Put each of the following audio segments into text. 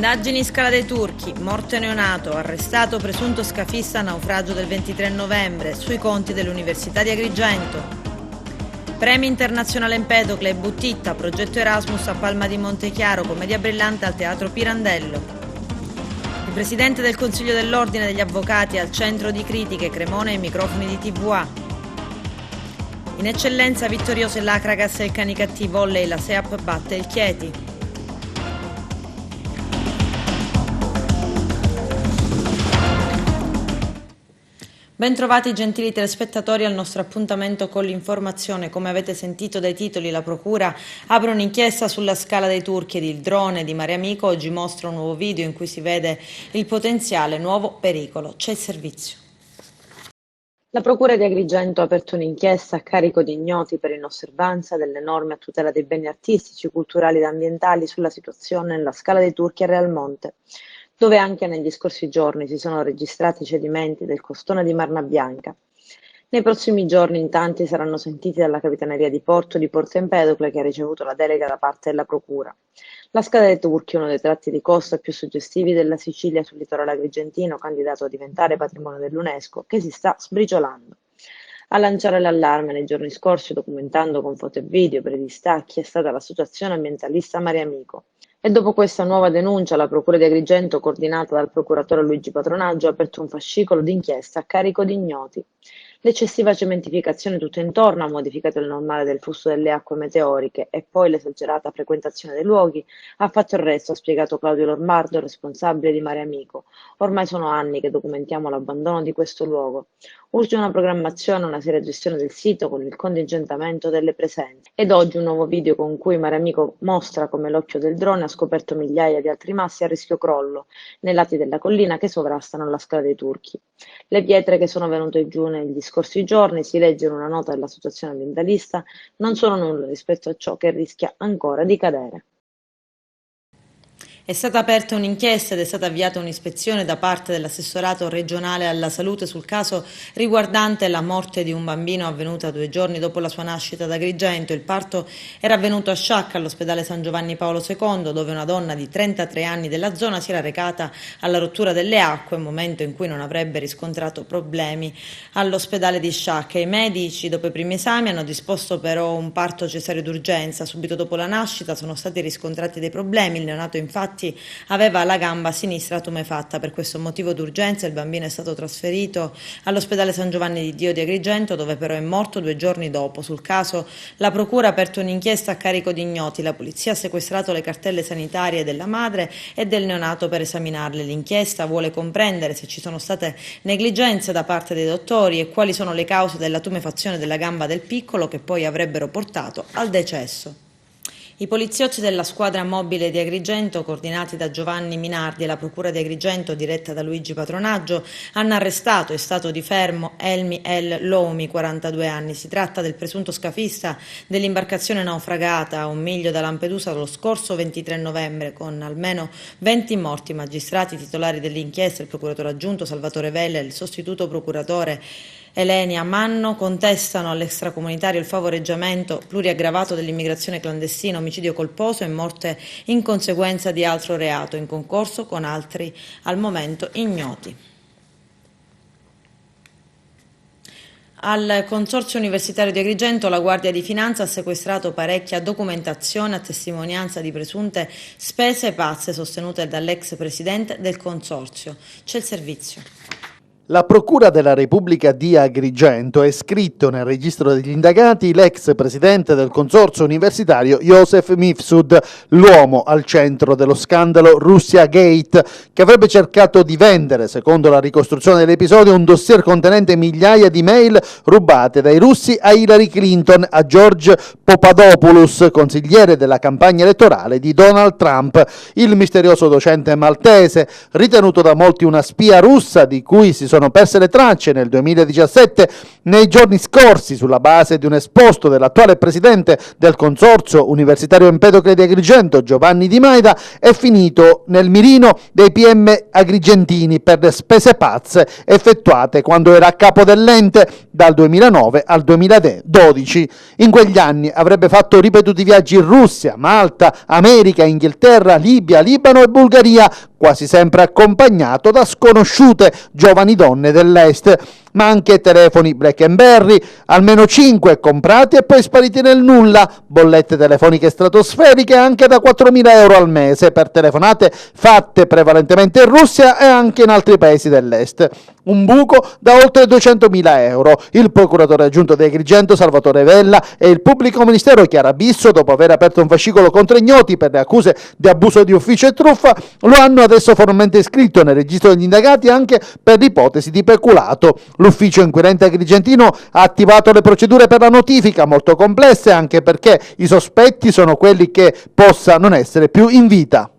Indagini Scala dei Turchi, morto neonato, arrestato presunto scafista naufragio del 23 novembre, sui conti dell'Università di Agrigento. Premi internazionale Empedocle e Buttitta, progetto Erasmus a Palma di Montechiaro, commedia brillante al Teatro Pirandello. Il Presidente del Consiglio dell'Ordine degli Avvocati al centro di critiche, Cremona ai microfoni di TVA. In eccellenza vittorioso l'Acragas e il Canicattì volley, la SEAP batte il Chieti. Bentrovati gentili telespettatori al nostro appuntamento con l'informazione. Come avete sentito dai titoli, la Procura apre un'inchiesta sulla Scala dei Turchi ed il drone di Mare Amico. Oggi mostra un nuovo video in cui si vede il potenziale nuovo pericolo. C'è il servizio. La Procura di Agrigento ha aperto un'inchiesta a carico di ignoti per inosservanza delle norme a tutela dei beni artistici, culturali ed ambientali sulla situazione nella Scala dei Turchi a Realmonte, dove anche negli scorsi giorni si sono registrati cedimenti del costone di Marna Bianca. Nei prossimi giorni in tanti saranno sentiti dalla Capitaneria di Porto di Porto Empedocle, che ha ricevuto la delega da parte della Procura. La Scala dei Turchi è uno dei tratti di costa più suggestivi della Sicilia sul litorale agrigentino, candidato a diventare patrimonio dell'UNESCO, che si sta sbriciolando. A lanciare l'allarme nei giorni scorsi, documentando con foto e video brevi stacchi, è stata l'associazione ambientalista Mare Amico. E dopo questa nuova denuncia, la Procura di Agrigento, coordinata dal procuratore Luigi Patronaggio, ha aperto un fascicolo d'inchiesta a carico di ignoti. L'eccessiva cementificazione tutto intorno ha modificato il normale del flusso delle acque meteoriche e poi l'esagerata frequentazione dei luoghi ha fatto il resto, ha spiegato Claudio Lombardo, responsabile di Mare Amico. Ormai sono anni che documentiamo l'abbandono di questo luogo. Urge una programmazione e una seria gestione del sito con il contingentamento delle presenze. Ed oggi un nuovo video con cui Mare Amico mostra come l'occhio del drone ha scoperto migliaia di altri massi a rischio crollo nei lati della collina che sovrastano la Scala dei Turchi. Le pietre che sono venute giù negli scorsi giorni, si legge in una nota dell'associazione ambientalista, non sono nulla rispetto a ciò che rischia ancora di cadere. È stata aperta un'inchiesta ed è stata avviata un'ispezione da parte dell'assessorato regionale alla salute sul caso riguardante la morte di un bambino avvenuta 2 giorni dopo la sua nascita ad Agrigento. Il parto era avvenuto a Sciacca, all'ospedale San Giovanni Paolo II, dove una donna di 33 anni della zona si era recata alla rottura delle acque, momento in cui non avrebbe riscontrato problemi all'ospedale di Sciacca. I medici, dopo i primi esami, hanno disposto però un parto cesareo d'urgenza. Subito dopo la nascita sono stati riscontrati dei problemi. Il neonato infatti aveva la gamba sinistra tumefatta. Per questo motivo d'urgenza il bambino è stato trasferito all'ospedale San Giovanni di Dio di Agrigento, dove però è morto 2 giorni dopo. Sul caso la Procura ha aperto un'inchiesta a carico di ignoti. La polizia ha sequestrato le cartelle sanitarie della madre e del neonato per esaminarle. L'inchiesta vuole comprendere se ci sono state negligenze da parte dei dottori e quali sono le cause della tumefazione della gamba del piccolo che poi avrebbero portato al decesso. I poliziotti della squadra mobile di Agrigento, coordinati da Giovanni Minardi e la Procura di Agrigento, diretta da Luigi Patronaggio, hanno arrestato in stato di fermo Elmi El Lomi, 42 anni. Si tratta del presunto scafista dell'imbarcazione naufragata a 1 miglio da Lampedusa lo scorso 23 novembre, con almeno 20 morti. I magistrati titolari dell'inchiesta, il procuratore aggiunto Salvatore Vella e il sostituto procuratore Elenia Manno, contestano all'extracomunitario il favoreggiamento pluriaggravato dell'immigrazione clandestina, omicidio colposo e morte in conseguenza di altro reato, in concorso con altri al momento ignoti. Al Consorzio Universitario di Agrigento la Guardia di Finanza ha sequestrato parecchia documentazione a testimonianza di presunte spese pazze sostenute dall'ex presidente del Consorzio. C'è il servizio. La Procura della Repubblica di Agrigento ha iscritto nel registro degli indagati l'ex presidente del consorzio universitario Joseph Mifsud, l'uomo al centro dello scandalo Russia Gate, che avrebbe cercato di vendere, secondo la ricostruzione dell'episodio, un dossier contenente migliaia di mail rubate dai russi a Hillary Clinton, a George Papadopoulos, consigliere della campagna elettorale di Donald Trump. Il misterioso docente maltese, ritenuto da molti una spia russa di cui si sono sono perse le tracce nel 2017, nei giorni scorsi, sulla base di un esposto dell'attuale presidente del Consorzio Universitario Empedocle di Agrigento, Giovanni Di Maida, è finito nel mirino dei PM agrigentini per le spese pazze effettuate quando era a capo dell'ente dal 2009 al 2012. In quegli anni avrebbe fatto ripetuti viaggi in Russia, Malta, America, Inghilterra, Libia, Libano e Bulgaria, quasi sempre accompagnato da sconosciute giovani donne dell'Est, ma anche telefoni BlackBerry, almeno 5 comprati e poi spariti nel nulla, bollette telefoniche stratosferiche anche da 4.000 euro al mese per telefonate fatte prevalentemente in Russia e anche in altri paesi dell'Est. Un buco da oltre 200.000 euro. Il procuratore aggiunto di Agrigento, Salvatore Vella, e il pubblico ministero Chiara Bisso, dopo aver aperto un fascicolo contro ignoti per le accuse di abuso di ufficio e truffa, lo hanno adesso formalmente iscritto nel registro degli indagati anche per l'ipotesi di peculato. L'ufficio inquirente agrigentino ha attivato le procedure per la notifica, molto complesse anche perché i sospetti sono quelli che possa non essere più in vita.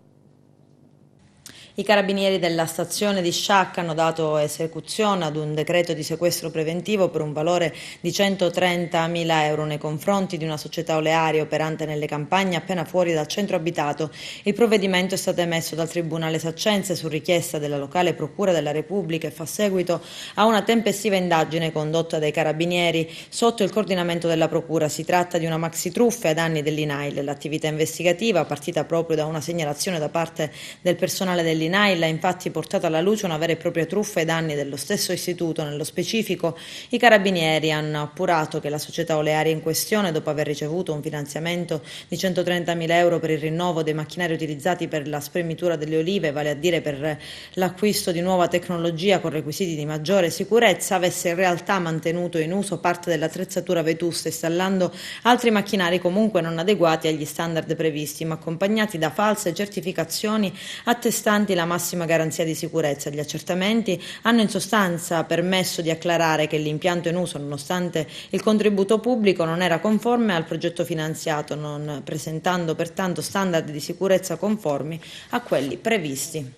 I carabinieri della stazione di Sciacca hanno dato esecuzione ad un decreto di sequestro preventivo per un valore di 130.000 euro nei confronti di una società olearia operante nelle campagne appena fuori dal centro abitato. Il provvedimento è stato emesso dal Tribunale Saccense su richiesta della locale Procura della Repubblica e fa seguito a una tempestiva indagine condotta dai carabinieri sotto il coordinamento della Procura. Si tratta di una maxi truffa ai danni dell'INAIL. L'attività investigativa, partita proprio da una segnalazione da parte del personale dell'INAIL, ha infatti portato alla luce una vera e propria truffa ai danni dello stesso istituto. Nello specifico, i carabinieri hanno appurato che la società olearia in questione, dopo aver ricevuto un finanziamento di 130.000 euro per il rinnovo dei macchinari utilizzati per la spremitura delle olive, vale a dire per l'acquisto di nuova tecnologia con requisiti di maggiore sicurezza, avesse in realtà mantenuto in uso parte dell'attrezzatura vetusta, installando altri macchinari comunque non adeguati agli standard previsti, ma accompagnati da false certificazioni attestanti la massima garanzia di sicurezza. Gli accertamenti hanno in sostanza permesso di acclarare che l'impianto in uso, nonostante il contributo pubblico, non era conforme al progetto finanziato, non presentando pertanto standard di sicurezza conformi a quelli previsti.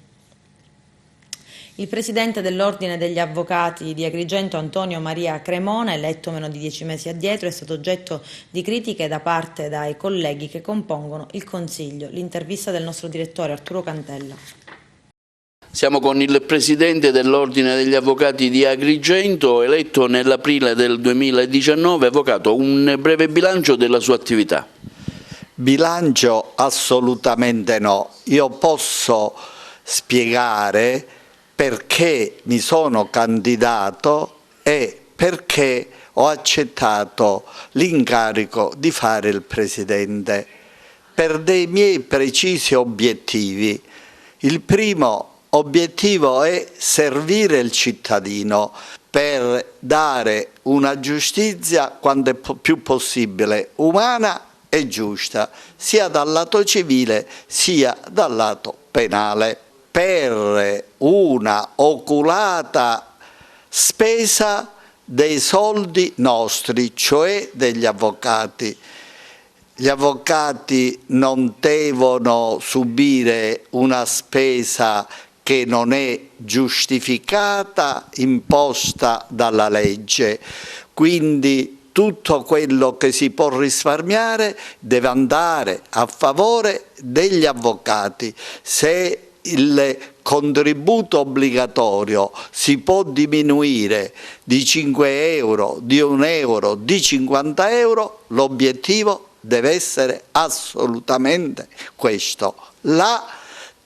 Il presidente dell'Ordine degli Avvocati di Agrigento, Antonio Maria Cremona, eletto meno di 10 mesi addietro, è stato oggetto di critiche da parte dai colleghi che compongono il Consiglio. L'intervista del nostro direttore Arturo Cantella. Siamo con il Presidente dell'Ordine degli Avvocati di Agrigento, eletto nell'aprile del 2019. Avvocato, un breve bilancio della sua attività. Bilancio assolutamente no. Io posso spiegare perché mi sono candidato e perché ho accettato l'incarico di fare il Presidente, per dei miei precisi obiettivi. Il primo obiettivo è servire il cittadino per dare una giustizia quanto è più possibile umana e giusta, sia dal lato civile sia dal lato penale, per una oculata spesa dei soldi nostri, cioè degli avvocati. Gli avvocati non devono subire una spesa che non è giustificata, imposta dalla legge, quindi tutto quello che si può risparmiare deve andare a favore degli avvocati. Se il contributo obbligatorio si può diminuire di 5 euro, di 1 euro, di 50 euro, l'obiettivo deve essere assolutamente questo. La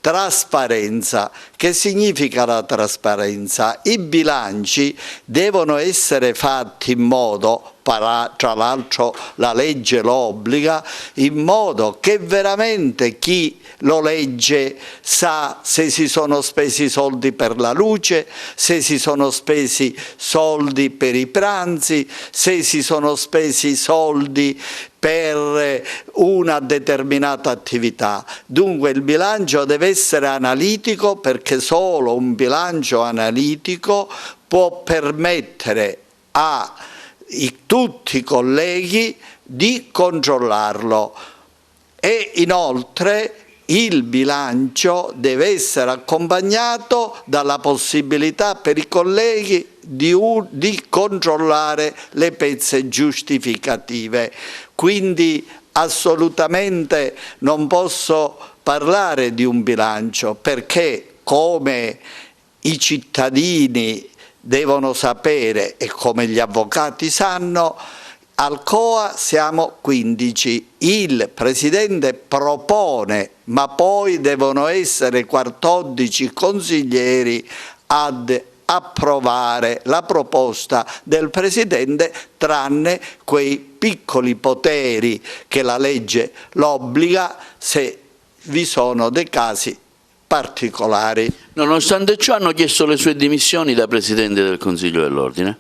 trasparenza. Che significa la trasparenza? I bilanci devono essere fatti in modo, tra l'altro la legge lo obbliga, in modo che veramente chi lo legge sa se si sono spesi soldi per la luce, se si sono spesi soldi per i pranzi, se si sono spesi soldi per una determinata attività. Dunque il bilancio deve essere analitico, perché solo un bilancio analitico può permettere a tutti i colleghi di controllarlo. E inoltre il bilancio deve essere accompagnato dalla possibilità per i colleghi di controllare le pezze giustificative. Quindi assolutamente non posso parlare di un bilancio, perché come i cittadini devono sapere e come gli avvocati sanno, al COA siamo 15, il Presidente propone, ma poi devono essere 14 consiglieri ad approvare la proposta del Presidente, tranne quei piccoli poteri che la legge lo obbliga se vi sono dei casi particolari. Nonostante ciò hanno chiesto le sue dimissioni da Presidente del Consiglio dell'Ordine?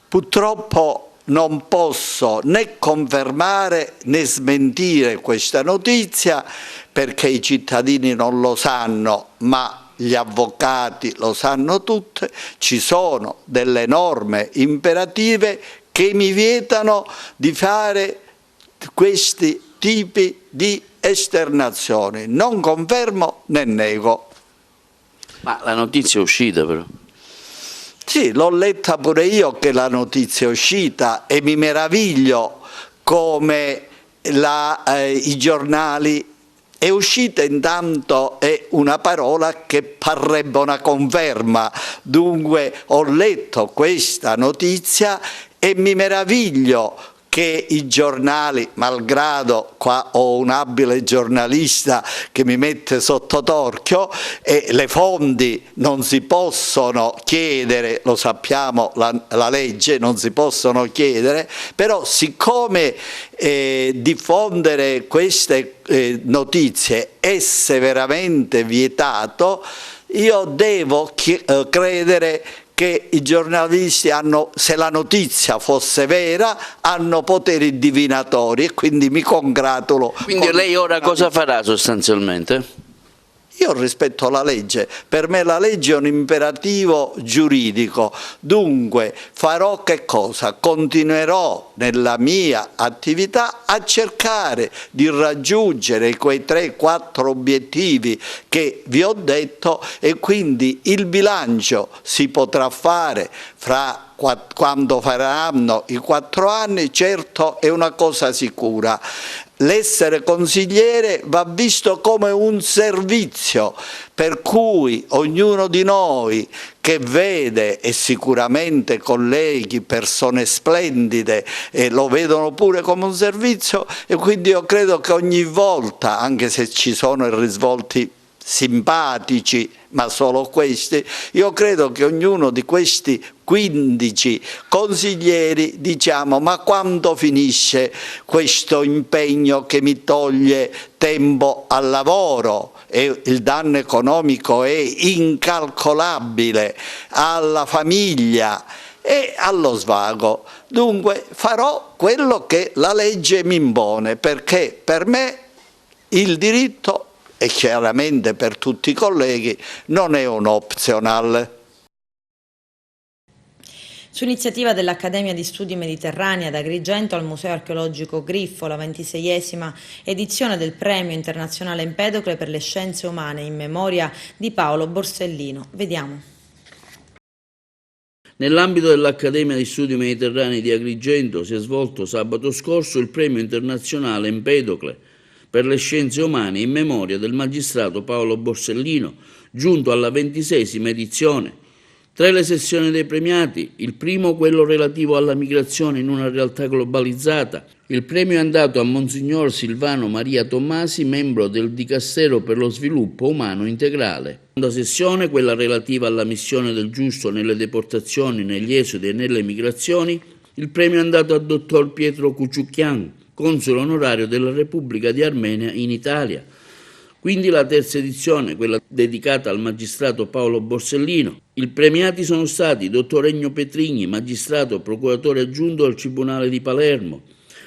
Purtroppo non posso né confermare né smentire questa notizia, perché i cittadini non lo sanno, ma gli avvocati lo sanno tutte. Ci sono delle norme imperative che mi vietano di fare questi tipi di esternazioni. Non confermo né nego. Ma la notizia è uscita però. Sì, l'ho letta pure io che la notizia è uscita e mi meraviglio come i giornali. È uscita, intanto è una parola che parrebbe una conferma. Dunque ho letto questa notizia e mi meraviglio che i giornali, malgrado qua ho un abile giornalista che mi mette sotto torchio, e le fonti non si possono chiedere, lo sappiamo, la legge non si possono chiedere, però siccome diffondere queste notizie è severamente vietato, io devo credere che i giornalisti hanno, se la notizia fosse vera, hanno poteri divinatori, e quindi mi congratulo. Quindi lei ora cosa farà sostanzialmente? Io rispetto la legge, per me la legge è un imperativo giuridico, dunque farò che cosa? Continuerò nella mia attività a cercare di raggiungere quei 3-4 obiettivi che vi ho detto, e quindi il bilancio si potrà fare quando faranno i 4 anni, certo è una cosa sicura. L'essere consigliere va visto come un servizio, per cui ognuno di noi che vede, e sicuramente colleghi, persone splendide, lo vedono pure come un servizio, e quindi io credo che ogni volta, anche se ci sono i risvolti simpatici, ma solo questi, io credo che ognuno di questi 15 consiglieri diciamo: ma quando finisce questo impegno che mi toglie tempo al lavoro, e il danno economico è incalcolabile, alla famiglia e allo svago. Dunque farò quello che la legge mi impone, perché per me il diritto, e chiaramente per tutti i colleghi, non è un optional. Su iniziativa dell'Accademia di Studi Mediterranei ad Agrigento, al Museo Archeologico Griffo, la 26esima edizione del Premio Internazionale Empedocle per le Scienze Umane in memoria di Paolo Borsellino. Vediamo. Nell'ambito dell'Accademia di Studi Mediterranei di Agrigento si è svolto sabato scorso il Premio Internazionale Empedocle per le Scienze Umane in memoria del magistrato Paolo Borsellino, giunto alla 26esima edizione. Tra le sessioni dei premiati, il primo quello relativo alla migrazione in una realtà globalizzata. Il premio è andato a Monsignor Silvano Maria Tommasi, membro del Dicastero per lo Sviluppo Umano Integrale. La seconda sessione, quella relativa alla missione del giusto nelle deportazioni, negli esodi e nelle migrazioni, il premio è andato al dottor Pietro Kuciukian, console onorario della Repubblica di Armenia in Italia. Quindi la terza edizione, quella dedicata al magistrato Paolo Borsellino. I premiati sono stati il dottor Ennio Petrigni, magistrato procuratore aggiunto al Tribunale di Palermo,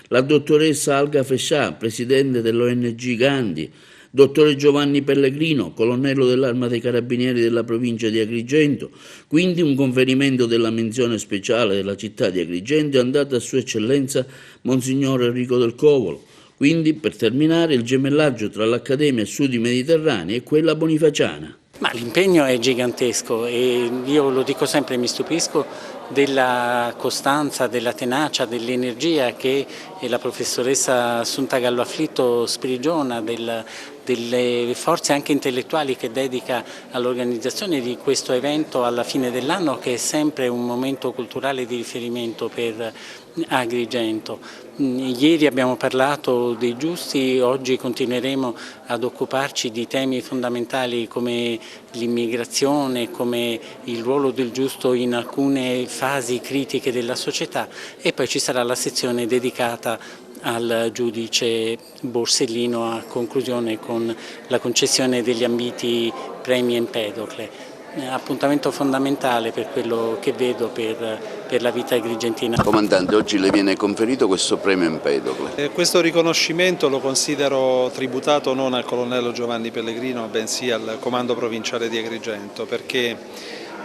la dottoressa Alga Fescià, presidente dell'ONG Gandhi, dottore Giovanni Pellegrino, colonnello dell'Arma dei Carabinieri della provincia di Agrigento. Quindi un conferimento della menzione speciale della città di Agrigento è andata a Sua Eccellenza Monsignor Enrico del Covolo, Quindi, per terminare, il gemellaggio tra l'Accademia Studi Mediterranei e quella bonifaciana. Ma l'impegno è gigantesco e io lo dico sempre, mi stupisco della costanza, della tenacia, dell'energia che la professoressa Assunta Gallo Afflitto sprigiona, delle forze anche intellettuali che dedica all'organizzazione di questo evento alla fine dell'anno, che è sempre un momento culturale di riferimento per Agrigento. Ieri abbiamo parlato dei giusti, oggi continueremo ad occuparci di temi fondamentali come l'immigrazione, come il ruolo del giusto in alcune fasi critiche della società, e poi ci sarà la sezione dedicata al giudice Borsellino a conclusione con la concessione degli ambiti premi Empedocle. Appuntamento fondamentale per quello che vedo per la vita agrigentina. Comandante, oggi le viene conferito questo premio Empedocle. Questo riconoscimento lo considero tributato non al colonnello Giovanni Pellegrino, bensì al comando provinciale di Agrigento, perché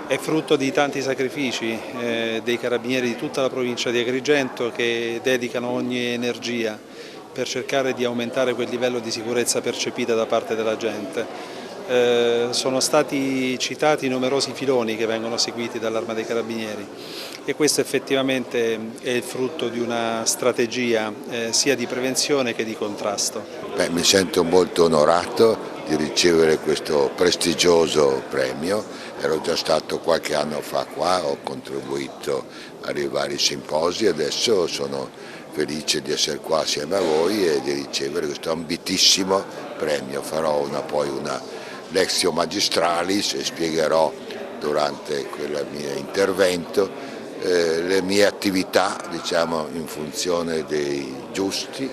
è frutto di tanti sacrifici dei carabinieri di tutta la provincia di Agrigento, che dedicano ogni energia per cercare di aumentare quel livello di sicurezza percepita da parte della gente. Sono stati citati numerosi filoni che vengono seguiti dall'Arma dei Carabinieri, e questo effettivamente è il frutto di una strategia sia di prevenzione che di contrasto. Mi sento molto onorato di ricevere questo prestigioso premio. Ero già stato qualche anno fa qua, ho contribuito ai vari simposi, adesso sono felice di essere qua assieme a voi e di ricevere questo ambitissimo premio. Farò poi una Lectio Magistralis e spiegherò durante quel mio intervento le mie attività, diciamo, in funzione dei giusti,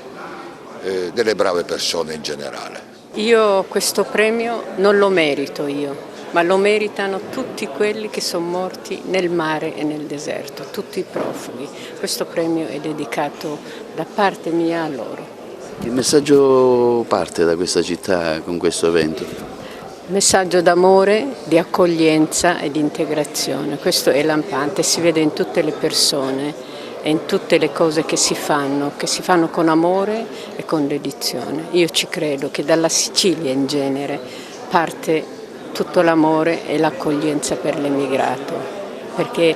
delle brave persone in generale. Io questo premio non lo merito io, ma lo meritano tutti quelli che sono morti nel mare e nel deserto, tutti i profughi. Questo premio è dedicato da parte mia a loro. Il messaggio parte da questa città con questo evento? Messaggio d'amore, di accoglienza e di integrazione. Questo è lampante, si vede in tutte le persone e in tutte le cose che si fanno con amore e con dedizione. Io ci credo che dalla Sicilia in genere parte tutto l'amore e l'accoglienza per l'emigrato, perché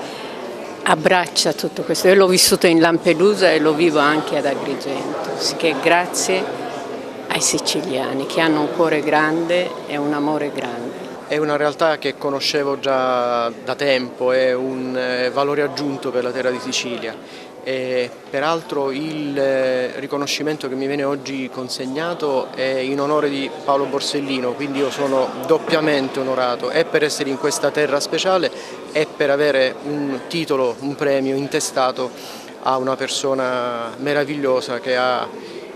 abbraccia tutto questo. Io l'ho vissuto in Lampedusa e lo vivo anche ad Agrigento, che grazie ai siciliani che hanno un cuore grande e un amore grande. È una realtà che conoscevo già da tempo, è un valore aggiunto per la terra di Sicilia. E peraltro il riconoscimento che mi viene oggi consegnato è in onore di Paolo Borsellino, quindi io sono doppiamente onorato, e per essere in questa terra speciale e per avere un titolo, un premio intestato a una persona meravigliosa che ha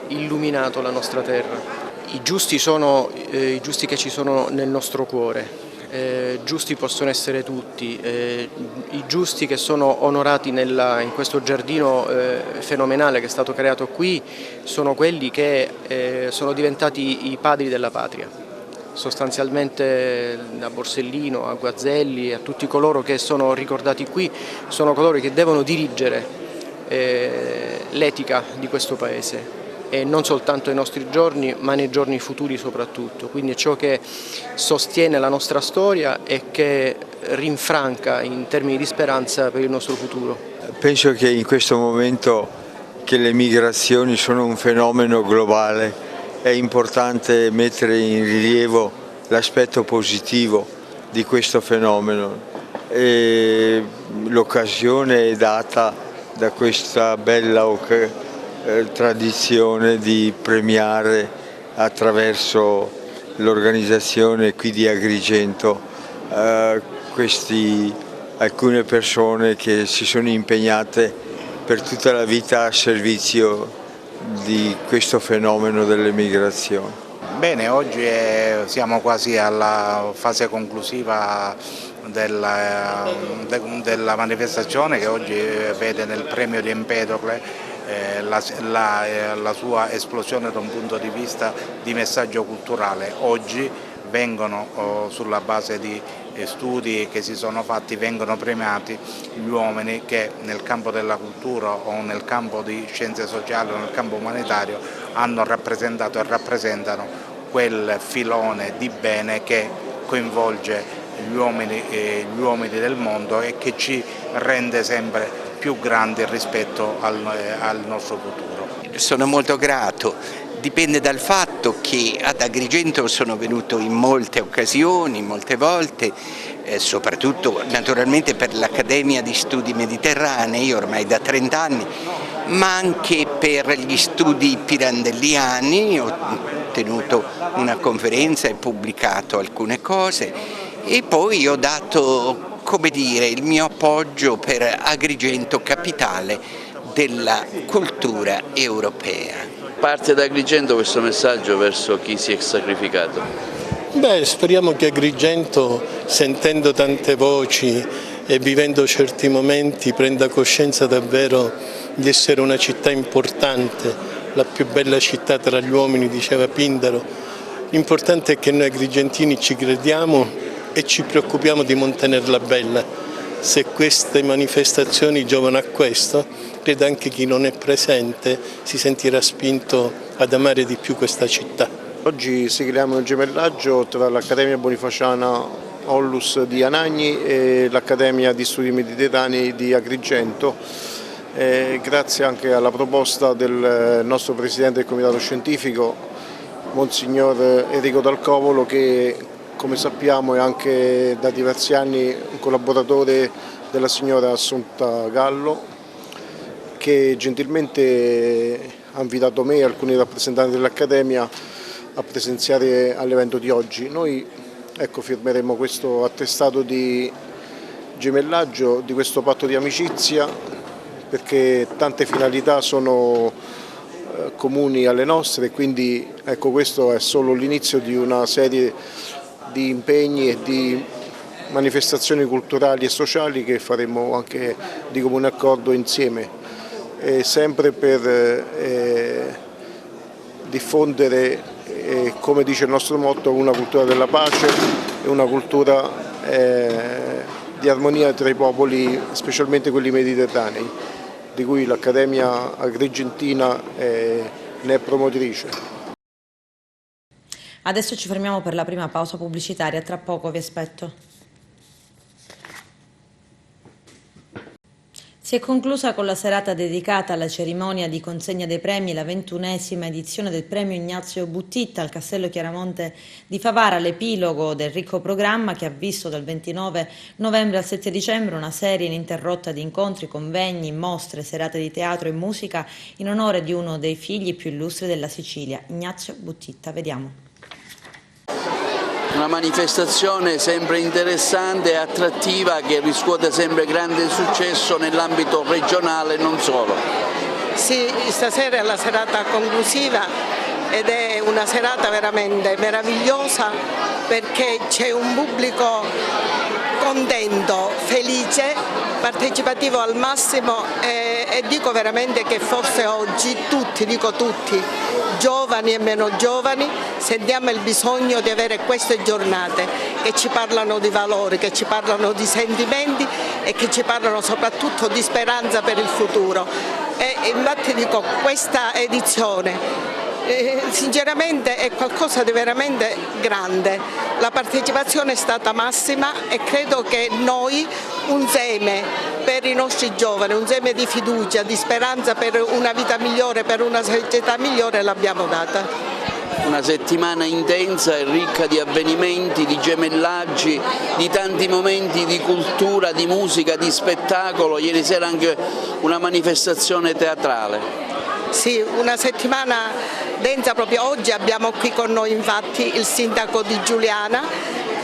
illuminato la nostra terra. I giusti sono i giusti che ci sono nel nostro cuore. Giusti possono essere tutti, i giusti che sono onorati in questo giardino fenomenale che è stato creato qui sono quelli che sono diventati i padri della patria. Sostanzialmente a Borsellino, a Guazelli, a tutti coloro che sono ricordati qui, sono coloro che devono dirigere l'etica di questo paese. E non soltanto nei nostri giorni, ma nei giorni futuri soprattutto. Quindi è ciò che sostiene la nostra storia e che rinfranca in termini di speranza per il nostro futuro. Penso che in questo momento che le migrazioni sono un fenomeno globale, è importante mettere in rilievo l'aspetto positivo di questo fenomeno. L'occasione è data da questa bella tradizione di premiare attraverso l'organizzazione qui di Agrigento alcune persone che si sono impegnate per tutta la vita a servizio di questo fenomeno dell'emigrazione. Bene, oggi siamo quasi alla fase conclusiva della manifestazione, che oggi vede nel premio di Empedocle la sua esplosione da un punto di vista di messaggio culturale. Oggi vengono, sulla base di studi che si sono fatti, vengono premiati gli uomini che nel campo della cultura o nel campo di scienze sociali o nel campo umanitario hanno rappresentato e rappresentano quel filone di bene che coinvolge gli uomini del mondo e che ci rende sempre più grandi rispetto al nostro futuro. Sono molto grato, dipende dal fatto che ad Agrigento sono venuto in molte occasioni, molte volte, soprattutto naturalmente per l'Accademia di Studi Mediterranei, ormai da 30 anni, ma anche per gli studi pirandelliani. Ho tenuto una conferenza e pubblicato alcune cose e poi ho dato, come dire, il mio appoggio per Agrigento capitale della cultura europea. Parte da Agrigento questo messaggio verso chi si è sacrificato? Speriamo che Agrigento, sentendo tante voci e vivendo certi momenti, prenda coscienza davvero di essere una città importante, la più bella città tra gli uomini, diceva Pindaro. L'importante è che noi agrigentini ci crediamo e ci preoccupiamo di mantenerla bella. Se queste manifestazioni giovano a questo, credo anche chi non è presente si sentirà spinto ad amare di più questa città. Oggi sigliamo il gemellaggio tra l'Accademia Bonifaciana Ollus di Anagni e l'Accademia di Studi Mediterranei di Agrigento, grazie anche alla proposta del nostro Presidente del Comitato Scientifico, Monsignor Enrico Dalcovolo, che come sappiamo è anche da diversi anni un collaboratore della signora Assunta Gallo, che gentilmente ha invitato me e alcuni rappresentanti dell'Accademia a presenziare all'evento di oggi. Noi firmeremo questo attestato di gemellaggio, di questo patto di amicizia, perché tante finalità sono comuni alle nostre, e quindi questo è solo l'inizio di una serie di impegni e di manifestazioni culturali e sociali che faremo anche di comune accordo insieme, sempre per diffondere, come dice il nostro motto, una cultura della pace e una cultura di armonia tra i popoli, specialmente quelli mediterranei, di cui l'Accademia Agrigentina ne è promotrice. Adesso ci fermiamo per la prima pausa pubblicitaria, tra poco vi aspetto. Si è conclusa con la serata dedicata alla cerimonia di consegna dei premi la 21esima edizione del premio Ignazio Buttitta al Castello Chiaramonte di Favara, l'epilogo del ricco programma che ha visto dal 29 novembre al 7 dicembre una serie ininterrotta di incontri, convegni, mostre, serate di teatro e musica in onore di uno dei figli più illustri della Sicilia, Ignazio Buttitta. Vediamo. Una manifestazione sempre interessante e attrattiva che riscuote sempre grande successo nell'ambito regionale e non solo. Sì, stasera è la serata conclusiva ed è una serata veramente meravigliosa perché c'è un pubblico contento, felice, partecipativo al massimo e dico veramente che forse oggi tutti, dico tutti, giovani e meno giovani, sentiamo il bisogno di avere queste giornate che ci parlano di valori, che ci parlano di sentimenti e che ci parlano soprattutto di speranza per il futuro. E infatti dico, questa edizione sinceramente è qualcosa di veramente grande, la partecipazione è stata massima e credo che noi un seme per i nostri giovani, un seme di fiducia, di speranza per una vita migliore, per una società migliore l'abbiamo data. Una settimana intensa e ricca di avvenimenti, di gemellaggi, di tanti momenti di cultura, di musica, di spettacolo, ieri sera anche una manifestazione teatrale. Sì, una settimana densa, proprio oggi abbiamo qui con noi infatti il sindaco di Giuliana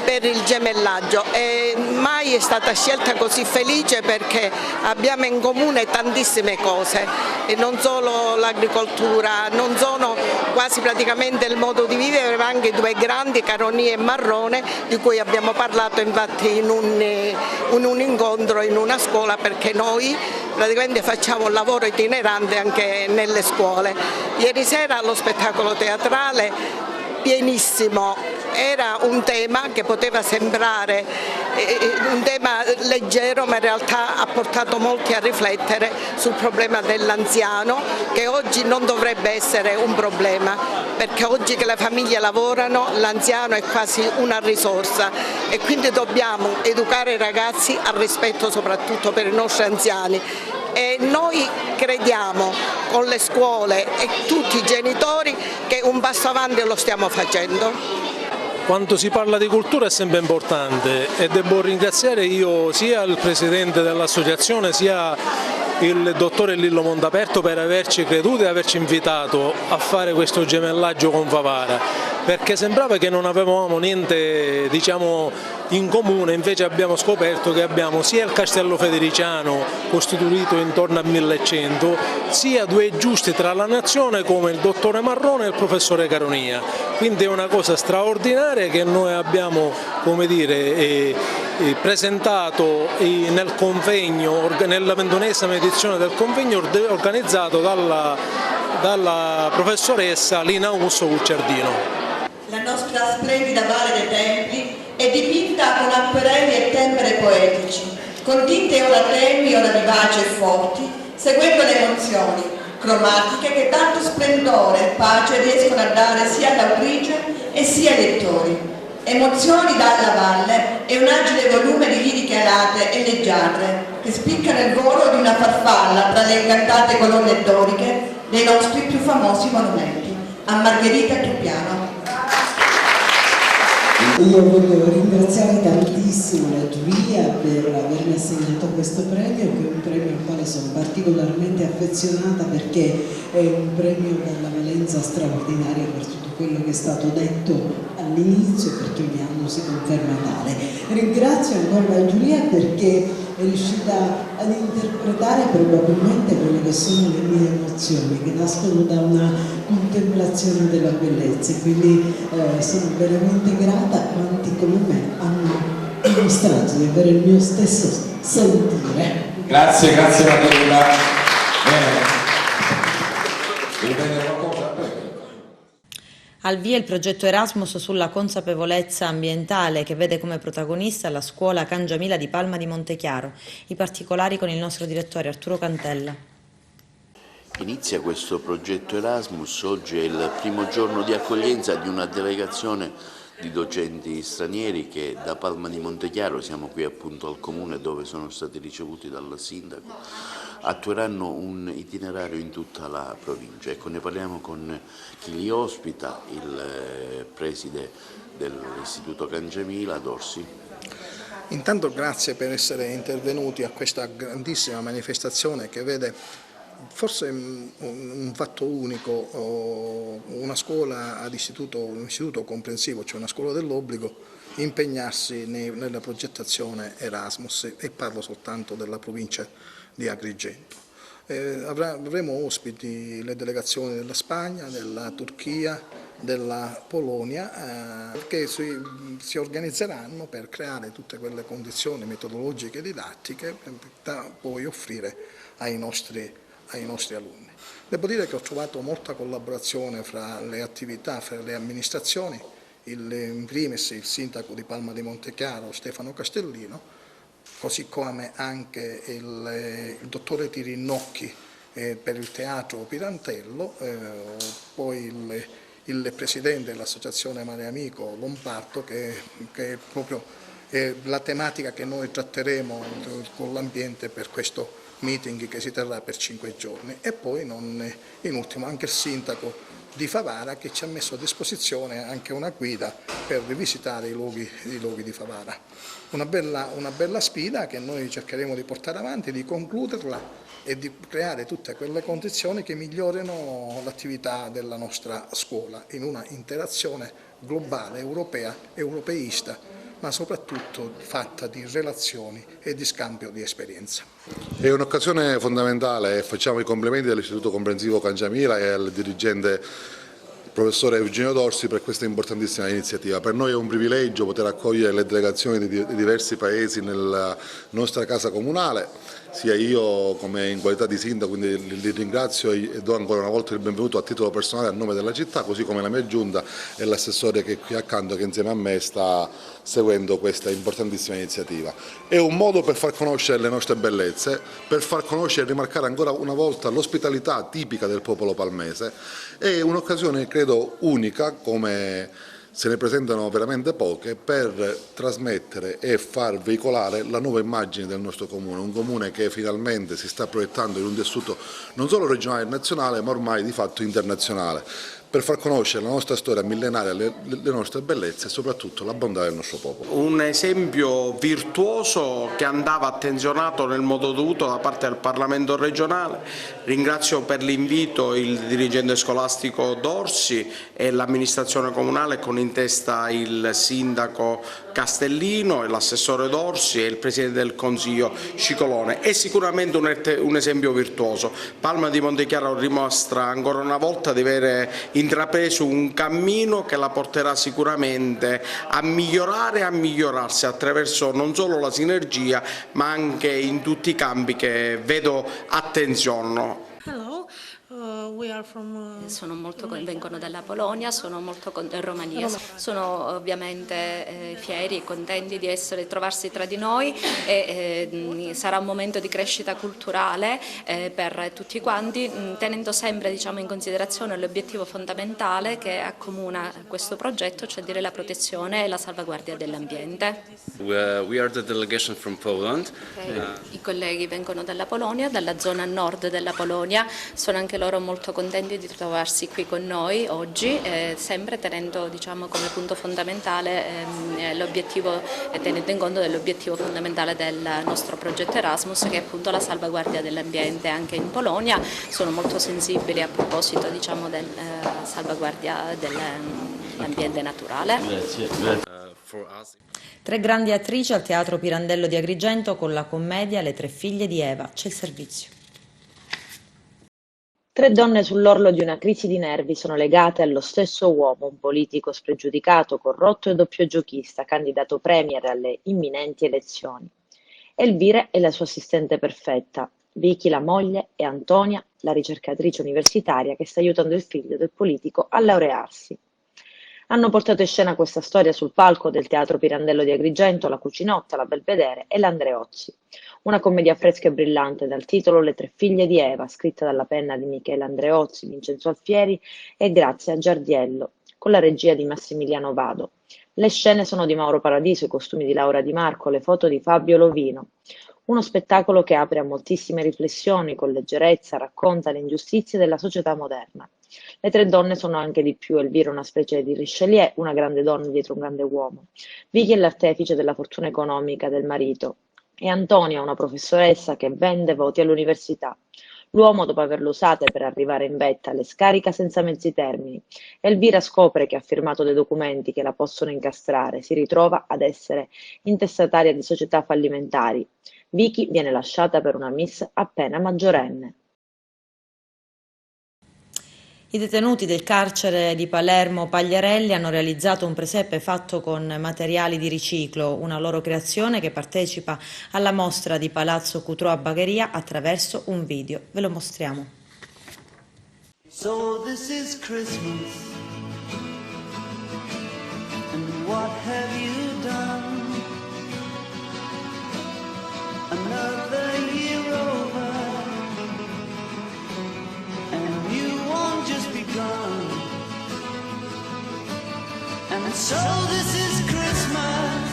per il gemellaggio e mai è stata scelta così felice perché abbiamo in comune tantissime cose e non solo l'agricoltura, non solo quasi praticamente il modo di vivere, ma anche due grandi, Caronia e Marrone, di cui abbiamo parlato infatti in un incontro in una scuola, perché noi praticamente facciamo un lavoro itinerante anche nelle scuole. Ieri sera lo spettacolo teatrale pienissimo, era un tema che poteva sembrare un tema leggero, ma in realtà ha portato molti a riflettere sul problema dell'anziano, che oggi non dovrebbe essere un problema, perché oggi che le famiglie lavorano l'anziano è quasi una risorsa e quindi dobbiamo educare i ragazzi al rispetto soprattutto per i nostri anziani. E noi crediamo con le scuole e tutti i genitori che un passo avanti lo stiamo facendo. Quando si parla di cultura è sempre importante e devo ringraziare io sia il presidente dell'associazione sia il dottore Lillo Montaperto per averci creduto e averci invitato a fare questo gemellaggio con Favara, perché sembrava che non avevamo niente, diciamo, in comune, invece abbiamo scoperto che abbiamo sia il Castello Federiciano costituito intorno al 1100, sia due giusti tra la nazione come il dottore Marrone e il professore Caronia. Quindi è una cosa straordinaria che noi abbiamo, come dire, presentato nel convegno, nella 21esima edizione del convegno organizzato dalla professoressa Lina Usso Gucciardino. La nostra splendida Valle dei Templi è dipinta con acquerelli e tempere poetici, con tinte ora tenui, ora vivaci e forti, seguendo le emozioni cromatiche che tanto splendore e pace riescono a dare sia all'autrice e sia ai lettori. Emozioni dalla valle e un agile volume di liriche alate e leggiadre che spiccano il volo di una farfalla tra le incantate colonne doriche dei nostri più famosi monumenti. A Margherita Truppiano. Io voglio ringraziare tantissimo la giuria per avermi assegnato questo premio, che è un premio al quale sono particolarmente affezionata perché è un premio dalla valenza straordinaria per tutto quello che è stato detto all'inizio e perché ogni anno si conferma tale. Ringrazio ancora la giuria perché è riuscita ad interpretare probabilmente quelle che sono le mie emozioni, che nascono da una contemplazione della bellezza, quindi sono veramente grata a quanti come me hanno dimostrato di avere il mio stesso sentire. Grazie Margherita. Al via il progetto Erasmus sulla consapevolezza ambientale che vede come protagonista la scuola Cangiamila di Palma di Montechiaro. I particolari con il nostro direttore Arturo Cantella. Inizia questo progetto Erasmus, oggi è il primo giorno di accoglienza di una delegazione di docenti stranieri che da Palma di Montechiaro, siamo qui appunto al comune dove sono stati ricevuti dal sindaco, attueranno un itinerario in tutta la provincia. Ecco, ne parliamo con chi li ospita, il preside dell'Istituto Cangiamila, Dorsi. Intanto grazie per essere intervenuti a questa grandissima manifestazione che vede forse un fatto unico, una scuola un istituto comprensivo, cioè una scuola dell'obbligo, impegnarsi nella progettazione Erasmus, e parlo soltanto della provincia di Agrigento. Avremo ospiti le delegazioni della Spagna, della Turchia, della Polonia, che si organizzeranno per creare tutte quelle condizioni metodologiche e didattiche da poi offrire ai nostri alunni. Devo dire che ho trovato molta collaborazione fra le attività, fra le amministrazioni, in primis il sindaco di Palma di Montechiaro Stefano Castellino, così come anche il dottore Tirinnocchi per il teatro Pirantello, poi il presidente dell'associazione Mare Amico Lombardo, che è proprio la tematica che noi tratteremo con l'ambiente per questo meeting che si terrà per 5 giorni, e poi in ultimo anche il sindaco di Favara che ci ha messo a disposizione anche una guida per rivisitare i luoghi di Favara. Una bella sfida che noi cercheremo di portare avanti, di concluderla e di creare tutte quelle condizioni che migliorino l'attività della nostra scuola in una interazione globale, europea, europeista, ma soprattutto fatta di relazioni e di scambio di esperienza. È un'occasione fondamentale e facciamo i complimenti all'Istituto Comprensivo Cangiamila e al dirigente professore Eugenio Dorsi per questa importantissima iniziativa. Per noi è un privilegio poter accogliere le delegazioni di diversi paesi nella nostra casa comunale. sia io come in qualità di sindaco, quindi li ringrazio e do ancora una volta il benvenuto a titolo personale a nome della città, così come la mia giunta e l'assessore che è qui accanto che insieme a me sta seguendo questa importantissima iniziativa. È un modo per far conoscere le nostre bellezze, per far conoscere e rimarcare ancora una volta l'ospitalità tipica del popolo palmese. È un'occasione credo unica, come se ne presentano veramente poche, per trasmettere e far veicolare la nuova immagine del nostro comune, un comune che finalmente si sta proiettando in un tessuto non solo regionale e nazionale ma ormai di fatto internazionale, per far conoscere la nostra storia millenaria, le nostre bellezze e soprattutto la bontà del nostro popolo. Un esempio virtuoso che andava attenzionato nel modo dovuto da parte del Parlamento regionale. Ringrazio per l'invito il dirigente scolastico Dorsi e l'amministrazione comunale con in testa il sindaco Castellino e l'assessore Dorsi e il presidente del Consiglio Cicolone. È sicuramente un esempio virtuoso. Palma di Montechiaro dimostra ancora una volta di avere intrapreso un cammino che la porterà sicuramente a migliorare e a migliorarsi attraverso non solo la sinergia ma anche in tutti i campi che vedo attenzionano. Vengono dalla Polonia, sono molto Romania. Sono ovviamente fieri e contenti di trovarsi tra di noi e sarà un momento di crescita culturale per tutti quanti, tenendo sempre in considerazione l'obiettivo fondamentale che accomuna questo progetto, cioè dire la protezione e la salvaguardia dell'ambiente. We are the delegation from Poland. I colleghi vengono dalla Polonia, dalla zona nord della Polonia, sono anche loro molto contenti di trovarsi qui con noi oggi, sempre tenendo come punto fondamentale l'obiettivo, tenendo in conto dell'obiettivo fondamentale del nostro progetto Erasmus, che è appunto la salvaguardia dell'ambiente anche in Polonia. Sono molto sensibili a proposito della salvaguardia dell'ambiente naturale. Tre grandi attrici al Teatro Pirandello di Agrigento con la commedia Le tre figlie di Eva. C'è il servizio. Tre donne sull'orlo di una crisi di nervi sono legate allo stesso uomo, un politico spregiudicato, corrotto e doppiogiochista, candidato premier alle imminenti elezioni. Elvira è la sua assistente perfetta, Vicky la moglie e Antonia la ricercatrice universitaria che sta aiutando il figlio del politico a laurearsi. Hanno portato in scena questa storia sul palco del Teatro Pirandello di Agrigento la Cucinotta, la Belvedere e l'Andreozzi. Una commedia fresca e brillante dal titolo Le tre figlie di Eva, scritta dalla penna di Michele Andreozzi, Vincenzo Alfieri e Grazia Giardiello, con la regia di Massimiliano Vado. Le scene sono di Mauro Paradiso, i costumi di Laura Di Marco, le foto di Fabio Lovino. Uno spettacolo che apre a moltissime riflessioni, con leggerezza racconta le ingiustizie della società moderna. Le tre donne sono anche di più: Elvira una specie di Richelieu, una grande donna dietro un grande uomo. Vicky è l'artefice della fortuna economica del marito e Antonia una professoressa che vende voti all'università. L'uomo, dopo averle usate per arrivare in vetta, le scarica senza mezzi termini. Elvira scopre che ha firmato dei documenti che la possono incastrare, si ritrova ad essere intestataria di società fallimentari. Vicky viene lasciata per una miss appena maggiorenne. I detenuti del carcere di Palermo Pagliarelli hanno realizzato un presepe fatto con materiali di riciclo, una loro creazione che partecipa alla mostra di Palazzo Cutrò a Bagheria attraverso un video. Ve lo mostriamo. So this is Christmas, and what have you done? Another year over, and you won't just be gone. And so this is Christmas,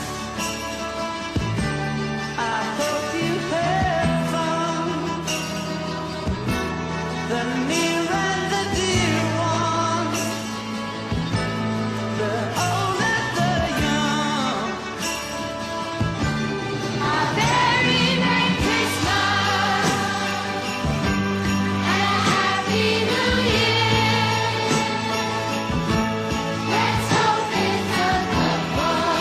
I hope you had fun. The near and the dear ones, the old and the young. A very Merry Christmas and a Happy New Year. Let's hope it's a good one.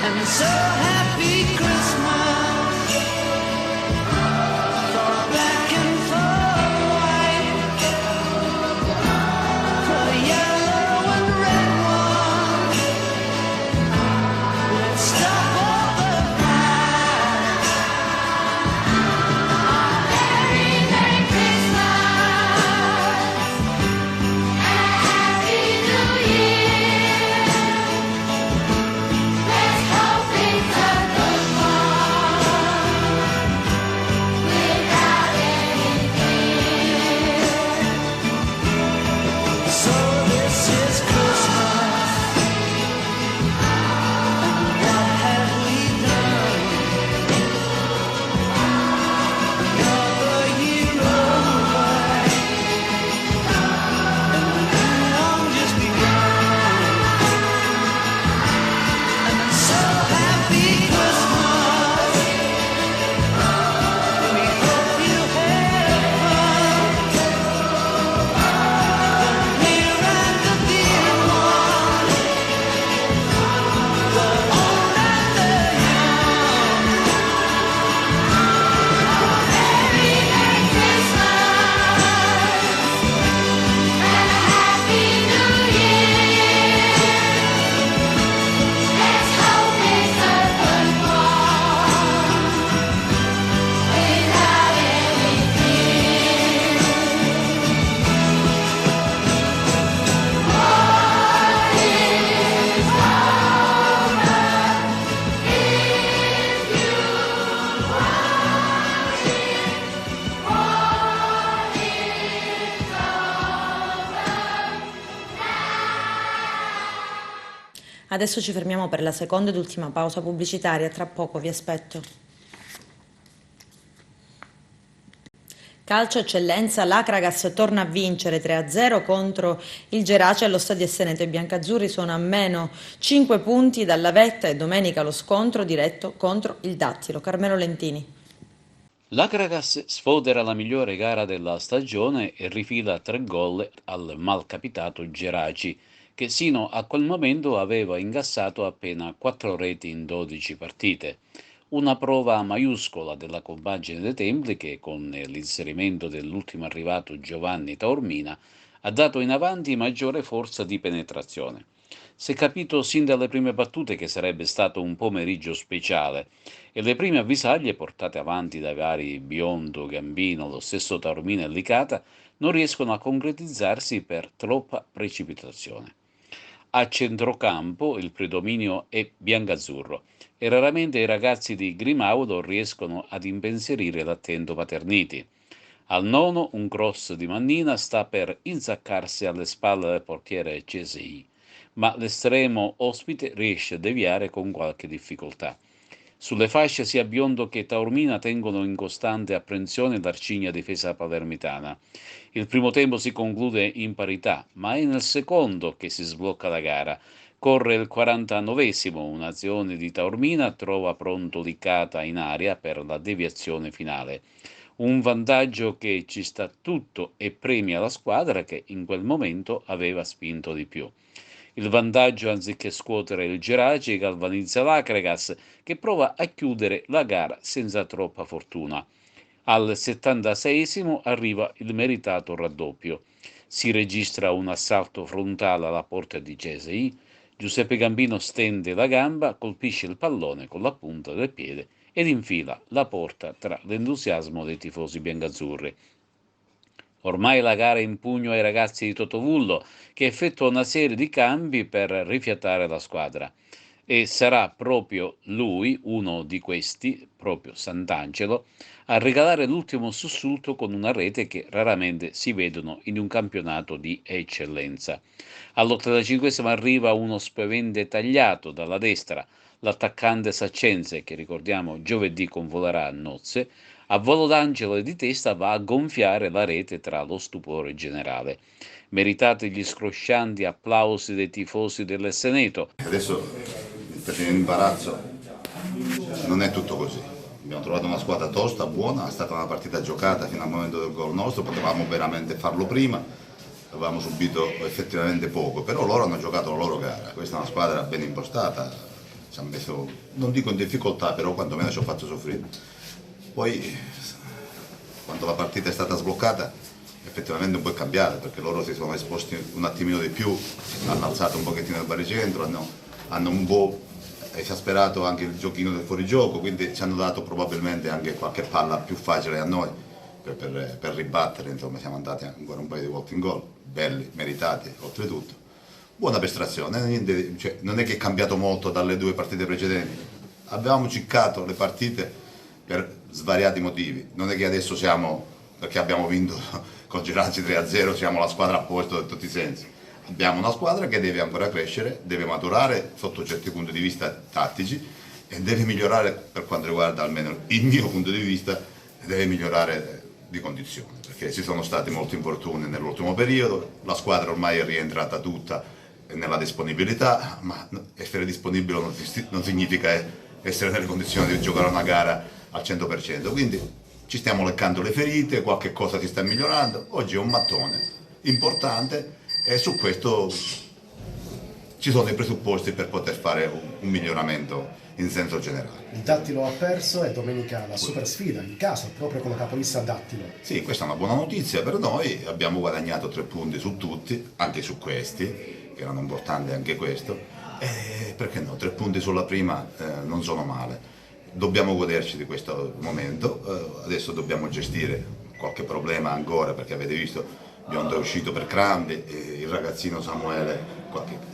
And so happy Christmas for black and for white, for yellow and red one. Let's stop all the fight. Merry, Merry Christmas and a Happy New Year. Let's hope it's a good one without any fear. So this is Christmas, and what have we done? Another year over, and a new one just begun. And so happy Christmas, we hope you have fun. The near and the dear one, the old and the young. Merry, Merry Christmas and a Happy New Year. Let's hope it's a good one without any fear. What is over if you watch it? What is over? Adesso ci fermiamo per la seconda ed ultima pausa pubblicitaria, tra poco vi aspetto. Calcio eccellenza, l'Acragas torna a vincere 3-0 contro il Gerace allo Stadio Esseneto. I biancazzurri sono a meno 5 punti dalla vetta e domenica lo scontro diretto contro il Dattilo. Carmelo Lentini. L'Acragas sfodera la migliore gara della stagione e rifila 3 gol al malcapitato Geraci, che sino a quel momento aveva incassato appena 4 reti in 12 partite. Una prova maiuscola della compagine dei Templi che, con l'inserimento dell'ultimo arrivato Giovanni Taormina, ha dato in avanti maggiore forza di penetrazione. Si è capito sin dalle prime battute che sarebbe stato un pomeriggio speciale e le prime avvisaglie portate avanti dai vari Biondo, Gambino, lo stesso Taormina e Licata non riescono a concretizzarsi per troppa precipitazione. A centrocampo il predominio è biancazzurro e raramente i ragazzi di Grimaudo riescono ad impensierire l'attento Paterniti. Al nono un cross di Mannina sta per insaccarsi alle spalle del portiere CSI, ma l'estremo ospite riesce a deviare con qualche difficoltà. Sulle fasce sia Biondo che Taormina tengono in costante apprensione l'arcigna difesa palermitana. Il primo tempo si conclude in parità, ma è nel secondo che si sblocca la gara. Corre il 49esimo, un'azione di Taormina trova pronto Licata in aria per la deviazione finale. Un vantaggio che ci sta tutto e premia la squadra che in quel momento aveva spinto di più. Il vantaggio, anziché scuotere il Gerace, galvanizza l'Acragas, che prova a chiudere la gara senza troppa fortuna. Al 76esimo arriva il meritato raddoppio. Si registra un assalto frontale alla porta di CSI. Giuseppe Gambino stende la gamba, colpisce il pallone con la punta del piede ed infila la porta tra l'entusiasmo dei tifosi biancazzurri. Ormai la gara è in pugno ai ragazzi di Totovullo, che effettua una serie di cambi per rifiatare la squadra. E sarà proprio lui, uno di questi, proprio Sant'Angelo, a regalare l'ultimo sussulto con una rete che raramente si vedono in un campionato di eccellenza. All'85esimo arriva uno spiovente tagliato dalla destra, l'attaccante saccense, che ricordiamo giovedì convolerà a nozze, a volo d'angelo e di testa va a gonfiare la rete tra lo stupore generale. Meritate gli scroscianti applausi dei tifosi dell'Esseneto. Adesso per il imbarazzo non è tutto così. Abbiamo trovato una squadra tosta, buona, è stata una partita giocata fino al momento del gol nostro, potevamo veramente farlo prima, avevamo subito effettivamente poco, però loro hanno giocato la loro gara. Questa è una squadra ben impostata, ci ha messo, non dico in difficoltà, però quantomeno ci ha fatto soffrire. Poi quando la partita è stata sbloccata effettivamente un po' è cambiata, perché loro si sono esposti un attimino di più, hanno alzato un pochettino il baricentro, hanno un po' esasperato anche il giochino del fuorigioco, quindi ci hanno dato probabilmente anche qualche palla più facile a noi per ribattere, insomma siamo andati ancora un paio di volte in gol, belli, meritati oltretutto. Buona prestazione, cioè, non è che è cambiato molto dalle 2 partite precedenti, avevamo ciccato le partite per svariati motivi, non è che adesso siamo, perché abbiamo vinto con Geraci 3-0, siamo la squadra a posto in tutti i sensi. Abbiamo una squadra che deve ancora crescere, deve maturare sotto certi punti di vista tattici e deve migliorare, per quanto riguarda almeno il mio punto di vista, deve migliorare di condizioni, perché ci sono stati molti infortuni nell'ultimo periodo, la squadra ormai è rientrata tutta nella disponibilità, ma essere disponibile non significa essere nelle condizioni di giocare una gara al 100%, quindi ci stiamo leccando le ferite, qualche cosa si sta migliorando, oggi è un mattone importante e su questo ci sono i presupposti per poter fare un miglioramento in senso generale. Il Dattilo ha perso e domenica la super sfida in casa, proprio con la capolista Dattilo. Sì, questa è una buona notizia per noi, abbiamo guadagnato 3 punti su tutti, anche su questi, che erano importanti anche questo, e perché no, 3 punti sulla prima non sono male. Dobbiamo goderci di questo momento, adesso dobbiamo gestire qualche problema ancora, perché avete visto Biondo è uscito per crampi, il ragazzino Samuele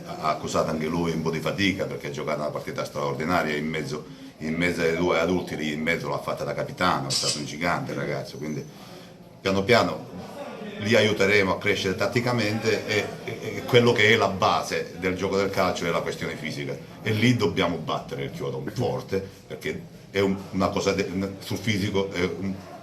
ha accusato anche lui un po' di fatica perché ha giocato una partita straordinaria in mezzo ai 2 adulti, lì in mezzo l'ha fatta da capitano, è stato un gigante il ragazzo, quindi piano piano li aiuteremo a crescere tatticamente e quello che è la base del gioco del calcio è la questione fisica e lì dobbiamo battere il chiodo forte perché è una cosa sul fisico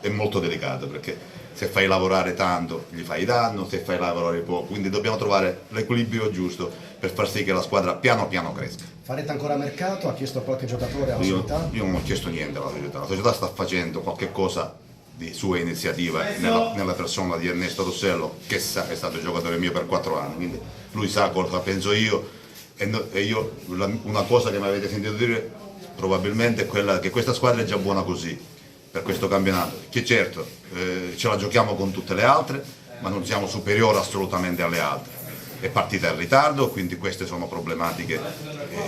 è molto delicato, perché se fai lavorare tanto gli fai danno, se fai lavorare poco, quindi dobbiamo trovare l'equilibrio giusto per far sì che la squadra piano piano cresca. Farete ancora mercato? Ha chiesto qualche giocatore alla società? Io non ho chiesto niente alla società, la società sta facendo qualche cosa di sua iniziativa nella persona di Ernesto Rossello, che è stato giocatore mio per 4 anni, quindi lui sa cosa penso io e io una cosa che mi avete sentito dire probabilmente è quella che questa squadra è già buona così per questo campionato, che certo ce la giochiamo con tutte le altre, ma non siamo superiori assolutamente alle altre. È partita in ritardo, quindi queste sono problematiche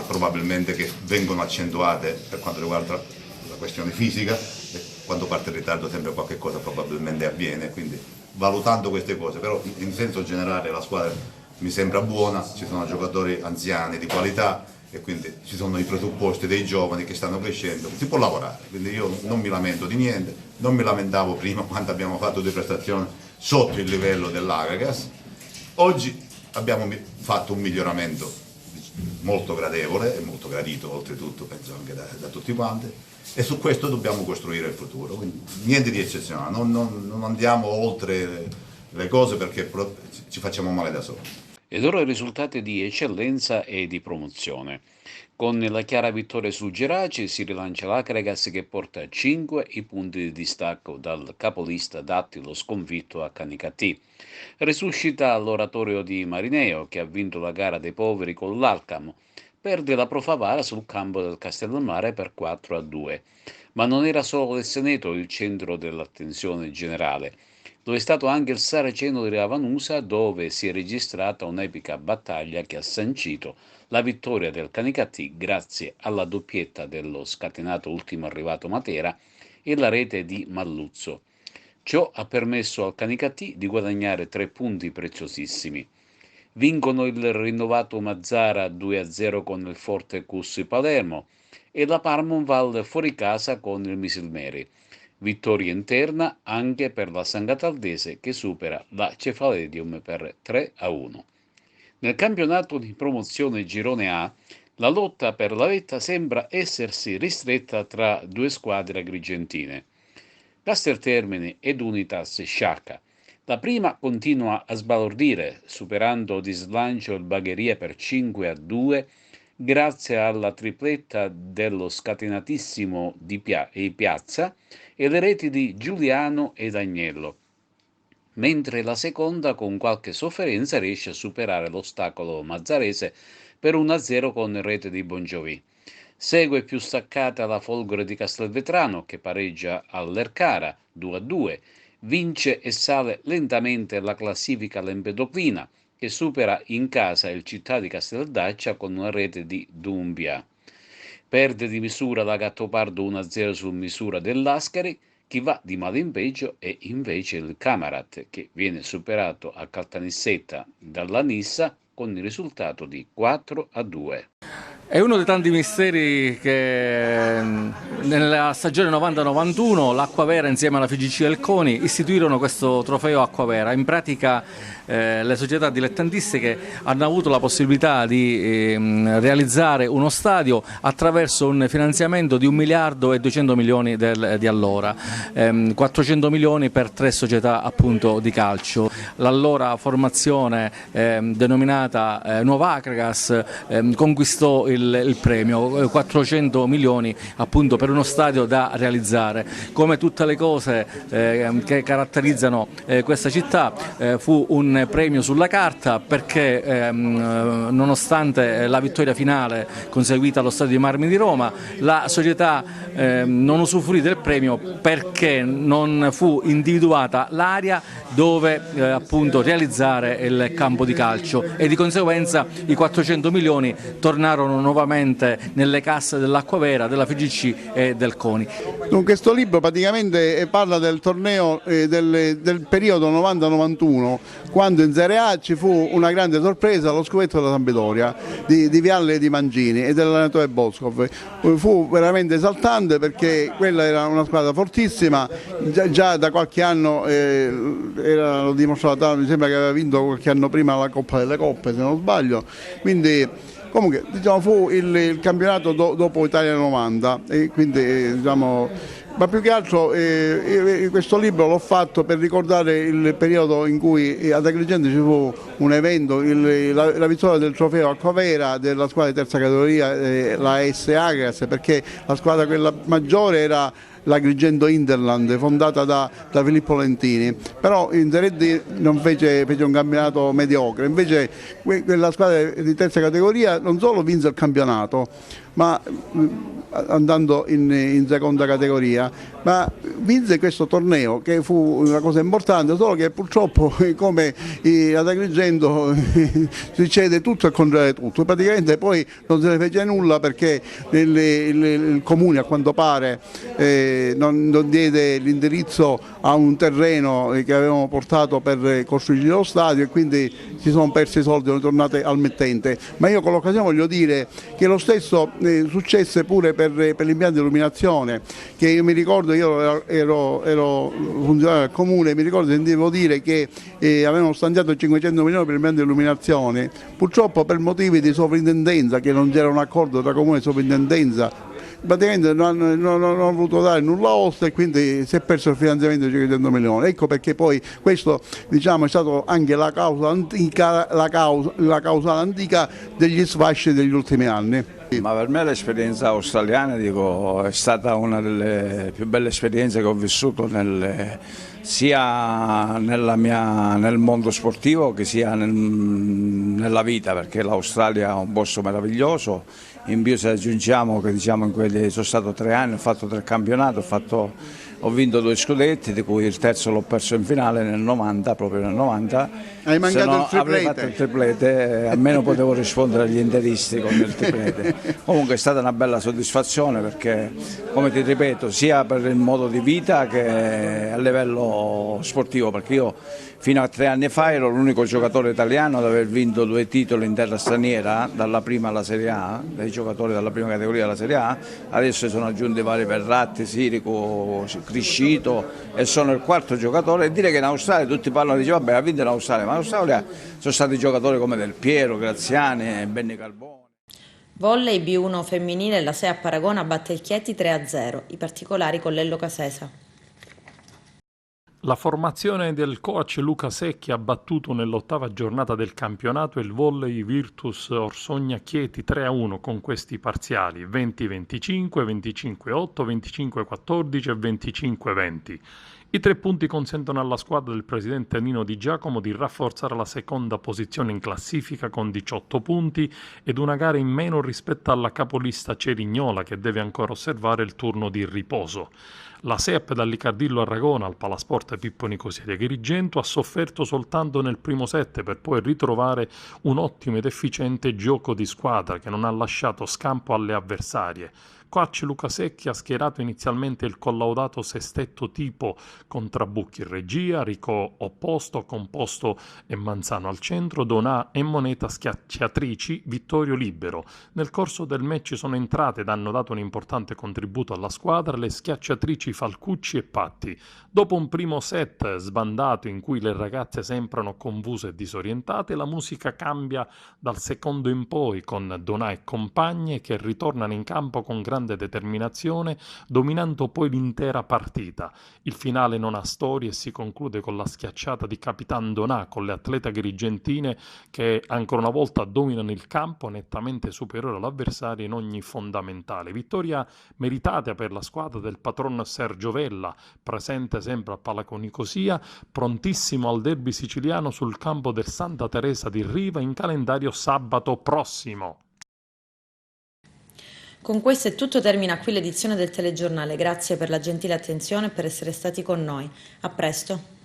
probabilmente che vengono accentuate per quanto riguarda la questione fisica, e quando parte in ritardo sempre qualche cosa probabilmente avviene, quindi valutando queste cose, però in senso generale la squadra mi sembra buona, ci sono giocatori anziani di qualità e quindi ci sono i presupposti dei giovani che stanno crescendo, si può lavorare, quindi io non mi lamento di niente, non mi lamentavo prima quando abbiamo fatto 2 prestazioni sotto il livello dell'Agragas, oggi abbiamo fatto un miglioramento molto gradevole e molto gradito oltretutto, penso anche da tutti quanti, e su questo dobbiamo costruire il futuro, quindi niente di eccezionale, non andiamo oltre le cose perché ci facciamo male da soli. Ed ora i risultati di eccellenza e di promozione. Con la chiara vittoria su Geraci si rilancia l'Akragas che porta a 5 i punti di distacco dal capolista Dattilo sconfitto a Canicattì. Resuscita l'oratorio di Marineo che ha vinto la gara dei poveri con l'Alcamo. Perde la Pro Favara sul campo del Castellammare per 4-2. Ma non era solo il Seneto il centro dell'attenzione generale. Lo è stato anche il Saraceno di Ravanusa, dove si è registrata un'epica battaglia che ha sancito la vittoria del Canicattì grazie alla doppietta dello scatenato ultimo arrivato Matera e la rete di Malluzzo. Ciò ha permesso al Canicattì di guadagnare 3 punti preziosissimi. Vincono il rinnovato Mazzara 2-0 con il Forte Cussi Palermo e la Parmonval fuori casa con il Misilmeri. Vittoria interna anche per la Sangataldese che supera la Cefaledium per 3-1. Nel campionato di promozione Girone A, la lotta per la vetta sembra essersi ristretta tra 2 squadre agrigentine, Castertermini ed Unitas Sciacca. La prima continua a sbalordire, superando di slancio il Bagheria per 5-2, grazie alla tripletta dello scatenatissimo di Piazza e le reti di Giuliano ed Agnello, mentre la seconda con qualche sofferenza riesce a superare l'ostacolo mazzarese per 1-0 con rete di Bongiovi. Segue più staccata la Folgore di Castelvetrano che pareggia all'Ercara 2-2. Vince e sale lentamente la classifica l'Empedoclina, che supera in casa il Città di Casteldaccia con una rete di Dumbia. Perde di misura la Gattopardo 1-0 sul misura dell'Ascari. Chi va di male in peggio è invece il Camarat, che viene superato a Caltanissetta dalla Nissa con il risultato di 4-2. È uno dei tanti misteri che nella stagione 90-91 l'Acquavera insieme alla FIGC del CONI istituirono questo trofeo Acquavera. In pratica le società dilettantistiche hanno avuto la possibilità di realizzare uno stadio attraverso un finanziamento di 1 miliardo e 200 milioni di allora, 400 milioni per 3 società appunto di calcio. L'allora formazione denominata Nuova Acragas conquistò il premio, 400 milioni appunto per uno stadio da realizzare. Come tutte le cose che caratterizzano questa città, fu un premio sulla carta perché nonostante la vittoria finale conseguita allo Stadio di Marmi di Roma, la società non usufruì del premio perché non fu individuata l'area dove appunto realizzare il campo di calcio e di conseguenza i 400 milioni tornarono nuovamente nelle casse dell'Acquavera, della FIGC e del CONI. Dunque, questo libro praticamente parla del torneo del periodo 90-91, quando in Serie A ci fu una grande sorpresa, lo scudetto della Sampdoria di Viale e di Mangini e dell'allenatore Boscov. Fu veramente esaltante perché quella era una squadra fortissima, già da qualche anno era dimostrata, mi sembra che aveva vinto qualche anno prima la Coppa delle Coppe se non sbaglio, quindi comunque diciamo, fu il campionato dopo Italia 90 e quindi diciamo, ma più che altro questo libro l'ho fatto per ricordare il periodo in cui ad Agrigento ci fu un evento, la vittoria del trofeo Acquavera della squadra di terza categoria, la AS Agras, perché la squadra quella maggiore era l'Agrigento Interland, fondata da Filippo Lentini, però in Serie D non fece un campionato mediocre, invece quella squadra di terza categoria non solo vinse il campionato, ma andando in seconda categoria, ma vinse questo torneo che fu una cosa importante, solo che purtroppo come ad Agrigento succede tutto e contrario tutto, praticamente poi non se ne fece nulla perché il comune a quanto pare non diede l'indirizzo a un terreno che avevamo portato per costruire lo stadio e quindi si sono persi i soldi, sono tornate al mittente. Ma io con l'occasione voglio dire che lo stesso successe pure per l'impianto di illuminazione, che io mi ricordo, io ero funzionario del comune, mi ricordo, sentivo dire che avevano stanziato 500 milioni per l'impianto di illuminazione, purtroppo per motivi di sovrintendenza, che non c'era un accordo tra comune e sovrintendenza, praticamente non hanno voluto dare nulla osta e quindi si è perso il finanziamento di 500 milioni. Ecco perché poi questo diciamo, è stato anche la causa antica, la causa antica degli sfasci degli ultimi anni. Ma per me l'esperienza australiana è stata una delle più belle esperienze che ho vissuto sia nel mondo sportivo che sia nella vita, perché l'Australia è un posto meraviglioso. In più se aggiungiamo che diciamo, sono stato 3 anni, ho fatto 3 campionati, ho vinto 2 scudetti, di cui il terzo l'ho perso in finale nel 90, proprio nel 90. Hai mancato il triplete? Avrei fatto il triplete, almeno potevo rispondere agli interisti con il triplete. Comunque è stata una bella soddisfazione perché, come ti ripeto, sia per il modo di vita che a livello sportivo, perché io fino a 3 anni fa ero l'unico giocatore italiano ad aver vinto 2 titoli in terra straniera, dalla prima alla Serie A, dai giocatori dalla prima categoria alla Serie A. Adesso sono aggiunti vari Verratti, Sirico, Criscito e sono il 4º giocatore. E dire che in Australia tutti parlano, dice vabbè ha vinto in Australia, ma in Australia sono stati giocatori come Del Piero, Graziani, Benny Carbone. Volley B1 femminile, la SEA Paragona batte il Chieti 3-0, i particolari con Lello Casesa. La formazione del coach Luca Secchi ha battuto nell'8ª giornata del campionato il volley Virtus Orsogna Chieti 3-1 con questi parziali 20-25, 25-8, 25-14 e 25-20. I 3 punti consentono alla squadra del presidente Nino Di Giacomo di rafforzare la seconda posizione in classifica con 18 punti ed una gara in meno rispetto alla capolista Cerignola, che deve ancora osservare il turno di riposo. La SEAP dall'Icardillo a Ragona al Palasport Pippo Nicosia di Agrigento ha sofferto soltanto nel primo set per poi ritrovare un ottimo ed efficiente gioco di squadra che non ha lasciato scampo alle avversarie. Coach Luca Secchi ha schierato inizialmente il collaudato sestetto tipo con Trabucchi in regia, Rico opposto, Composto e Manzano al centro, Donà e Moneta schiacciatrici, Vittorio libero. Nel corso del match sono entrate ed hanno dato un importante contributo alla squadra le schiacciatrici Falcucci e Patti. Dopo un primo set sbandato in cui le ragazze sembrano confuse e disorientate, la musica cambia dal secondo in poi con Donà e compagne che ritornano in campo con grande determinazione, dominando poi l'intera partita. Il finale non ha storie e si conclude con la schiacciata di Capitan Donà con le atlete agrigentine che ancora una volta dominano il campo, nettamente superiore all'avversario in ogni fondamentale. Vittoria meritata per la squadra del patron Sergio Vella, presente sempre a Palaco Nicosia, prontissimo al derby siciliano sul campo del Santa Teresa di Riva in calendario sabato prossimo. Con questo è tutto, termina qui l'edizione del telegiornale. Grazie per la gentile attenzione e per essere stati con noi. A presto.